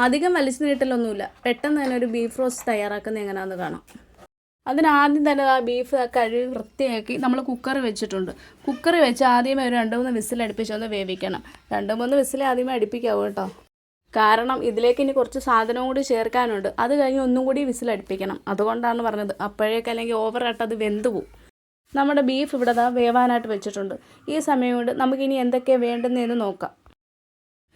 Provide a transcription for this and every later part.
അധികം വലിച്ചു നീട്ടലൊന്നുമില്ല. പെട്ടെന്ന് തന്നെ ഒരു ബീഫ് റോസ്റ്റ് തയ്യാറാക്കുന്നത് എങ്ങനെയാണെന്ന് കാണാം. അതിനാദ്യം തന്നെ ആ ബീഫ് കഴുകി വൃത്തിയാക്കി നമ്മൾ കുക്കർ വെച്ചിട്ടുണ്ട്. കുക്കർ വെച്ച് ആദ്യമേ ഒരു 2-3 വിസിൽ അടുപ്പിച്ചൊന്ന് വേവിക്കണം. 2-3 വിസിൽ ആദ്യമേ അടുപ്പിക്കാവൂ കേട്ടോ. കാരണം ഇതിലേക്ക് ഇനി കുറച്ച് സാധനവും കൂടി ചേർക്കാനുണ്ട്. അത് കഴിഞ്ഞ് ഒന്നും കൂടി വിസിൽ അടുപ്പിക്കണം. അതുകൊണ്ടാണ് പറഞ്ഞത്. അപ്പോഴേക്ക് അല്ലെങ്കിൽ ഓവറായിട്ട് അത് വെന്ത് പോവും. നമ്മുടെ ബീഫ് ഇവിടെ വേവാനായിട്ട് വെച്ചിട്ടുണ്ട്. ഈ സമയം കൊണ്ട് നമുക്കിനി എന്തൊക്കെയാണ് വേണ്ടുന്നതെന്ന് നോക്കാം.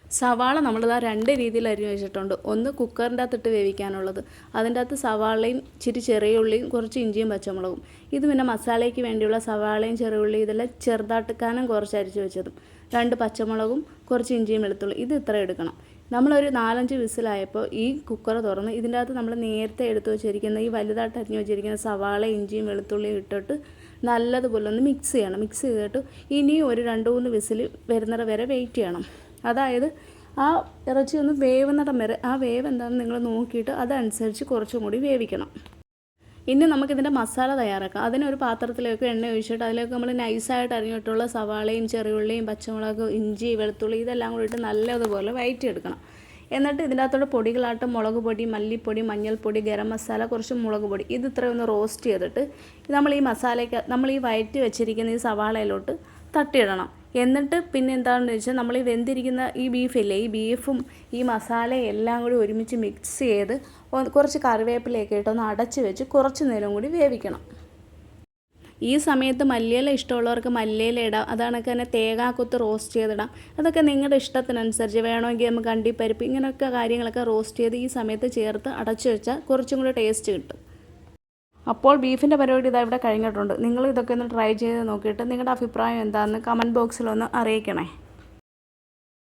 സവാള നമ്മളിതാ 2 രീതിയിൽ അരിഞ്ഞ് വെച്ചിട്ടുണ്ട്. ഒന്ന് കുക്കറിൻ്റെ അകത്തിട്ട് വേവിക്കാനുള്ളത്. അതിൻ്റെ അകത്ത് സവാളയും ഇച്ചിരി ചെറിയ ഉള്ളിയും കുറച്ച് ഇഞ്ചിയും പച്ചമുളകും. ഇത് പിന്നെ മസാലയ്ക്ക് വേണ്ടിയുള്ള സവാളയും ചെറിയ ഉള്ളിയും ഇതെല്ലാം ചെറുതാട്ടിക്കാനും കുറച്ച് അരിച്ച് വെച്ചതും. 2 പച്ചമുളകും കുറച്ച് ഇഞ്ചിയും വെളുത്തുള്ളി. ഇത് ഇത്ര എടുക്കണം. നമ്മളൊരു 4-5 വിസിലായപ്പോൾ ഈ കുക്കർ തുറന്ന് ഇതിൻ്റെ അകത്ത് നമ്മൾ നേരത്തെ എടുത്ത് വെച്ചിരിക്കുന്ന ഈ വലുതായിട്ട് അരിഞ്ഞ് വെച്ചിരിക്കുന്ന സവാള ഇഞ്ചിയും വെളുത്തുള്ളിയും ഇട്ടിട്ട് നല്ലതുപോലെ ഒന്ന് മിക്സ് ചെയ്യണം. മിക്സ് ചെയ്തിട്ട് ഇനിയും ഒരു 2-3 വിസിൽ വരുന്നിടം വരെ വെയിറ്റ് ചെയ്യണം. അതായത് ആ ഇറച്ചി ഒന്ന് വേവുന്നിടം വരെ. ആ വേവ് എന്താണെന്ന് നിങ്ങൾ നോക്കിയിട്ട് അതനുസരിച്ച് കുറച്ചും കൂടി വേവിക്കണം. ഇനി നമുക്കിതിൻ്റെ മസാല തയ്യാറാക്കാം. അതിനൊരു പാത്രത്തിലേക്ക് എണ്ണ ഒഴിച്ചിട്ട് അതിലേക്ക് നമ്മൾ നൈസായിട്ട് അരിഞ്ഞിട്ടുള്ള സവാളയും ചെറിയുള്ളിയും പച്ചമുളക് ഇഞ്ചി വെളുത്തുള്ളി ഇതെല്ലാം കൂടി ഇട്ട് നല്ലതുപോലെ വഴറ്റിയെടുക്കണം. എന്നിട്ട് ഇതിൻ്റെ അകത്തോടെ പൊടികളായിട്ട് മുളക് പൊടി മല്ലിപ്പൊടി മഞ്ഞൾപ്പൊടി ഗരം മസാല കുറച്ച് മുളക് പൊടി ഇത് ഇത്രയൊന്ന് റോസ്റ്റ് ചെയ്തിട്ട് നമ്മൾ ഈ വഴറ്റി വെച്ചിരിക്കുന്ന ഈ സവാളയിലോട്ട് തട്ടിയിടണം. എന്നിട്ട് പിന്നെ എന്താണെന്ന് വെച്ചാൽ നമ്മൾ ഈ വെന്തിരിക്കുന്ന ഈ ബീഫില്ലേ, ഈ ബീഫും ഈ മസാലയും എല്ലാം കൂടി ഒരുമിച്ച് മിക്സ് ചെയ്ത് കുറച്ച് കറിവേപ്പിലയൊക്കെ ഇട്ടൊന്ന് അടച്ച് വെച്ച് കുറച്ച് നേരം കൂടി വേവിക്കണം. ഈ സമയത്ത് മല്ലിയില ഇഷ്ടമുള്ളവർക്ക് മല്ലിയില ഇടാം. അതാണൊക്കെ തന്നെ തേങ്ങാക്കൊത്ത് റോസ്റ്റ് ചെയ്തിടാം. അതൊക്കെ നിങ്ങളുടെ ഇഷ്ടത്തിനനുസരിച്ച് വേണമെങ്കിൽ നമുക്ക് അണ്ടിപ്പരിപ്പ് ഇങ്ങനെയൊക്കെ കാര്യങ്ങളൊക്കെ റോസ്റ്റ് ചെയ്ത് ഈ സമയത്ത് ചേർത്ത് അടച്ചു വെച്ചാൽ കുറച്ചും കൂടി ടേസ്റ്റ് കിട്ടും. അപ്പോൾ ബീഫിൻ്റെ പരിപാടി ഇതാ ഇവിടെ കഴിഞ്ഞിട്ടുണ്ട്. നിങ്ങൾ ഇതൊക്കെ ഒന്ന് ട്രൈ ചെയ്ത് നോക്കിയിട്ട് നിങ്ങളുടെ അഭിപ്രായം എന്താണെന്ന് കമൻറ്റ് ബോക്സിലൊന്ന് അറിയിക്കണേ.